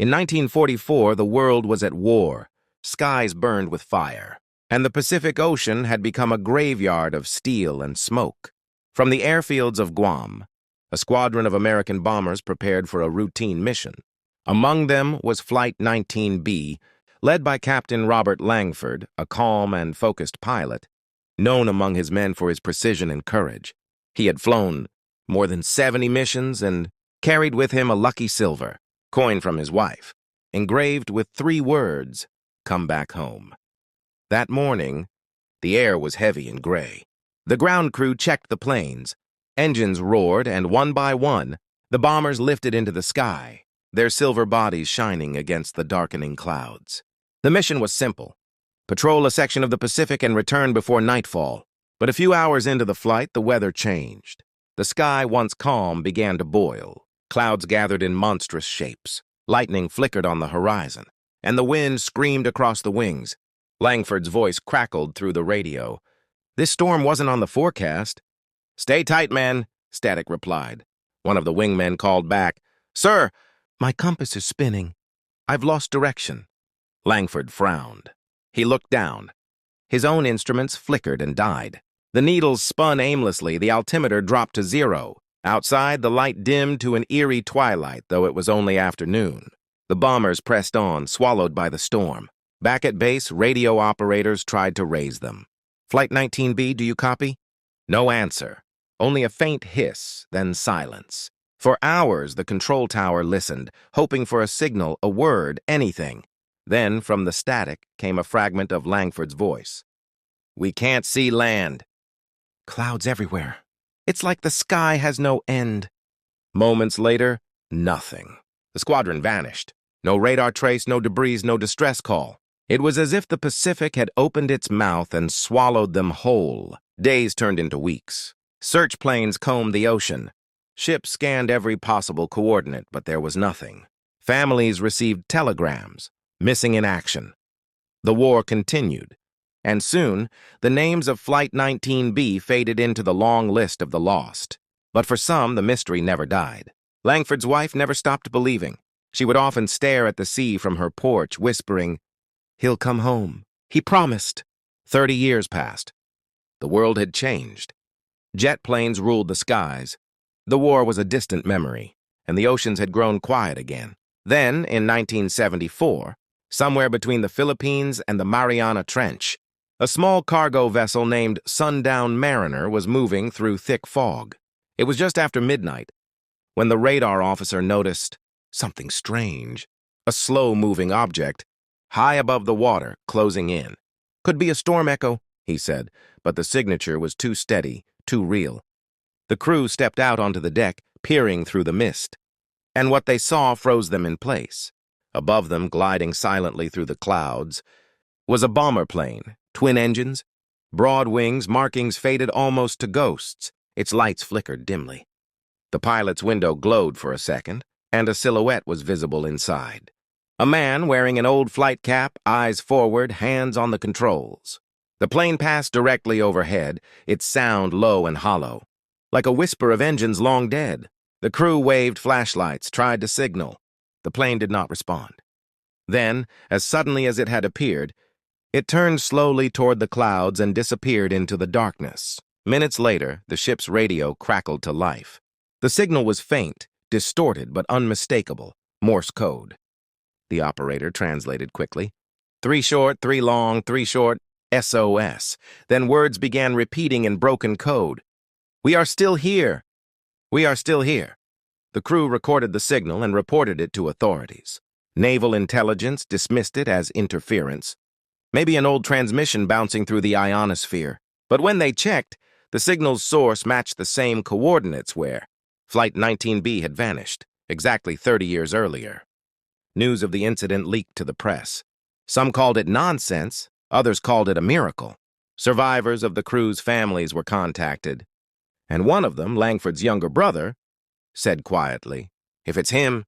In 1944, the world was at war, skies burned with fire, and the Pacific Ocean had become a graveyard of steel and smoke. From the airfields of Guam, a squadron of American bombers prepared for a routine mission. Among them was Flight 19B, led by Captain Robert Langford, a calm and focused pilot, known among his men for his precision and courage. He had flown more than 70 missions and carried with him a lucky silver, coin from his wife, engraved with 3 words, "Come back home." That morning, the air was heavy and gray. The ground crew checked the planes. Engines roared, and one by one, the bombers lifted into the sky, their silver bodies shining against the darkening clouds. The mission was simple: patrol a section of the Pacific and return before nightfall. But a few hours into the flight, the weather changed. The sky, once calm, began to boil. Clouds gathered in monstrous shapes. Lightning flickered on the horizon, and the wind screamed across the wings. Langford's voice crackled through the radio. This storm wasn't on the forecast. "Stay tight, men," Static replied. One of the wingmen called back, "Sir, my compass is spinning. I've lost direction." Langford frowned. He looked down. His own instruments flickered and died. The needles spun aimlessly. The altimeter dropped to 0. Outside, the light dimmed to an eerie twilight, though it was only afternoon. The bombers pressed on, swallowed by the storm. Back at base, radio operators tried to raise them. "Flight 19B, do you copy?" No answer. Only a faint hiss, then silence. For hours, the control tower listened, hoping for a signal, a word, anything. Then, from the static, came a fragment of Langford's voice. "We can't see land." "Clouds everywhere. It's like the sky has no end." Moments later, nothing. The squadron vanished. No radar trace, no debris, no distress call. It was as if the Pacific had opened its mouth and swallowed them whole. Days turned into weeks. Search planes combed the ocean. Ships scanned every possible coordinate, but there was nothing. Families received telegrams, missing in action. The war continued, and soon the names of Flight 19B faded into the long list of the lost. But for some, the mystery never died. Langford's wife never stopped believing. She would often stare at the sea from her porch, whispering, "He'll come home. He promised." 30 years passed. The world had changed. Jet planes ruled the skies. The war was a distant memory, and the oceans had grown quiet again. Then, in 1974, somewhere between the Philippines and the Mariana Trench, a small cargo vessel named Sundown Mariner was moving through thick fog. It was just after midnight when the radar officer noticed something strange, a slow-moving object, high above the water, closing in. "Could be a storm echo," he said, but the signature was too steady, too real. The crew stepped out onto the deck, peering through the mist, and what they saw froze them in place. Above them, gliding silently through the clouds, was a bomber plane, twin engines, broad wings, markings faded almost to ghosts. Its lights flickered dimly. The pilot's window glowed for a second, and a silhouette was visible inside. A man wearing an old flight cap, eyes forward, hands on the controls. The plane passed directly overhead, its sound low and hollow, like a whisper of engines long dead. The crew waved flashlights, tried to signal. The plane did not respond. Then, as suddenly as it had appeared, it turned slowly toward the clouds and disappeared into the darkness. Minutes later, the ship's radio crackled to life. The signal was faint, distorted but unmistakable, Morse code. The operator translated quickly. 3 short, 3 long, 3 short, SOS. Then words began repeating in broken code. "We are still here. We are still here." The crew recorded the signal and reported it to authorities. Naval intelligence dismissed it as interference. Maybe an old transmission bouncing through the ionosphere. But when they checked, the signal's source matched the same coordinates where Flight 19B had vanished, exactly 30 years earlier. News of the incident leaked to the press. Some called it nonsense, others called it a miracle. Survivors of the crew's families were contacted, and one of them, Langford's younger brother, said quietly, "If it's him,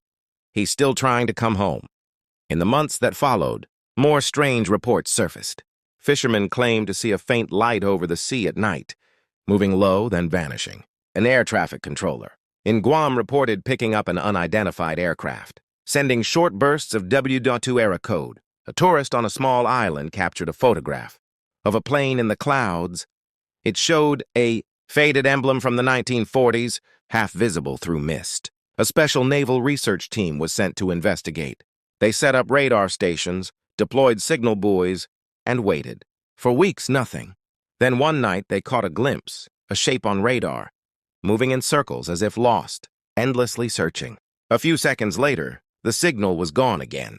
he's still trying to come home." In the months that followed, more strange reports surfaced. Fishermen claimed to see a faint light over the sea at night, moving low, then vanishing. An air traffic controller in Guam reported picking up an unidentified aircraft. sending short bursts of WW2 era code. A tourist on a small island captured a photograph of a plane in the clouds. It showed a faded emblem from the 1940s, half visible through mist. A special naval research team was sent to investigate. They set up radar stations, deployed signal buoys, and waited. For weeks, nothing. Then one night, they caught a glimpse, a shape on radar, moving in circles as if lost, endlessly searching. A few seconds later, the signal was gone again.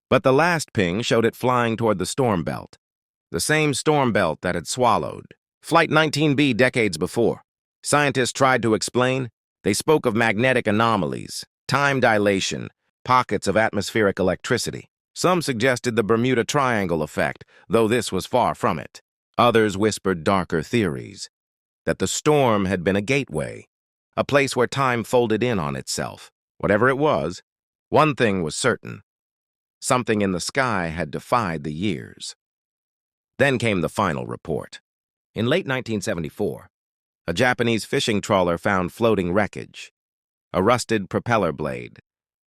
But the last ping showed it flying toward the storm belt. The same storm belt that had swallowed Flight 19B decades before. Scientists tried to explain. They spoke of magnetic anomalies, time dilation, pockets of atmospheric electricity. Some suggested the Bermuda Triangle effect, though this was far from it. Others whispered darker theories, that the storm had been a gateway, a place where time folded in on itself. Whatever it was, one thing was certain. Something in the sky had defied the years. Then came the final report. In late 1974, a Japanese fishing trawler found floating wreckage. A rusted propeller blade,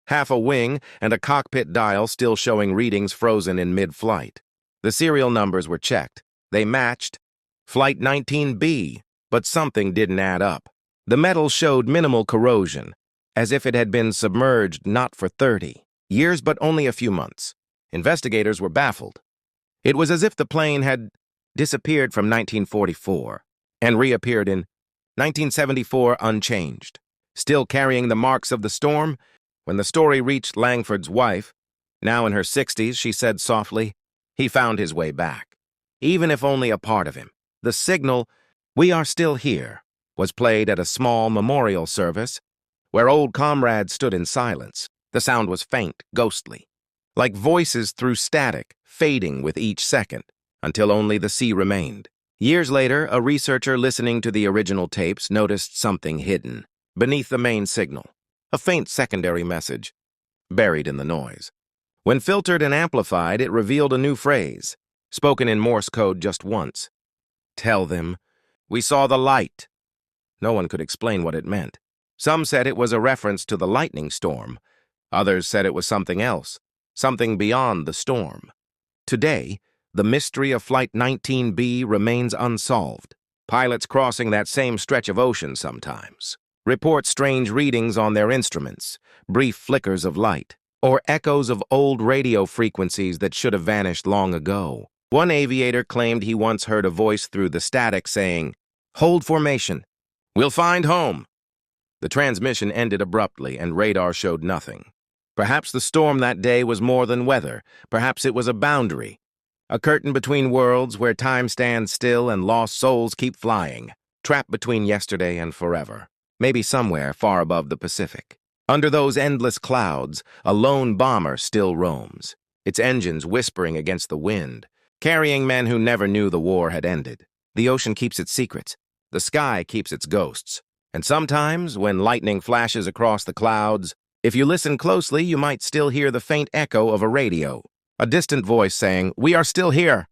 half a wing, and a cockpit dial still showing readings frozen in mid-flight. The serial numbers were checked. They matched Flight 19B, but something didn't add up. The metal showed minimal corrosion, as if it had been submerged not for 30 years but only a few months. Investigators were baffled. It was as if the plane had disappeared from 1944 and reappeared in 1974 unchanged, still carrying the marks of the storm. When the story reached Langford's wife, now in her 60s, she said softly, "He found his way back, even if only a part of him." The signal, "We are still here," was played at a small memorial service where old comrades stood in silence. The sound was faint, ghostly, like voices through static, fading with each second, until only the sea remained. Years later, a researcher listening to the original tapes noticed something hidden beneath the main signal, a faint secondary message, buried in the noise. When filtered and amplified, it revealed a new phrase, spoken in Morse code just once. "Tell them, we saw the light." No one could explain what it meant. Some said it was a reference to the lightning storm. Others said it was something else, something beyond the storm. Today, the mystery of Flight 19B remains unsolved. Pilots crossing that same stretch of ocean sometimes report strange readings on their instruments, brief flickers of light, or echoes of old radio frequencies that should have vanished long ago. One aviator claimed he once heard a voice through the static saying, "Hold formation. We'll find home." The transmission ended abruptly and radar showed nothing. Perhaps the storm that day was more than weather. Perhaps it was a boundary, a curtain between worlds where time stands still and lost souls keep flying, trapped between yesterday and forever. Maybe somewhere far above the Pacific. Under those endless clouds, a lone bomber still roams, its engines whispering against the wind, carrying men who never knew the war had ended. The ocean keeps its secrets. The sky keeps its ghosts. And sometimes, when lightning flashes across the clouds, if you listen closely, you might still hear the faint echo of a radio, a distant voice saying, "We are still here."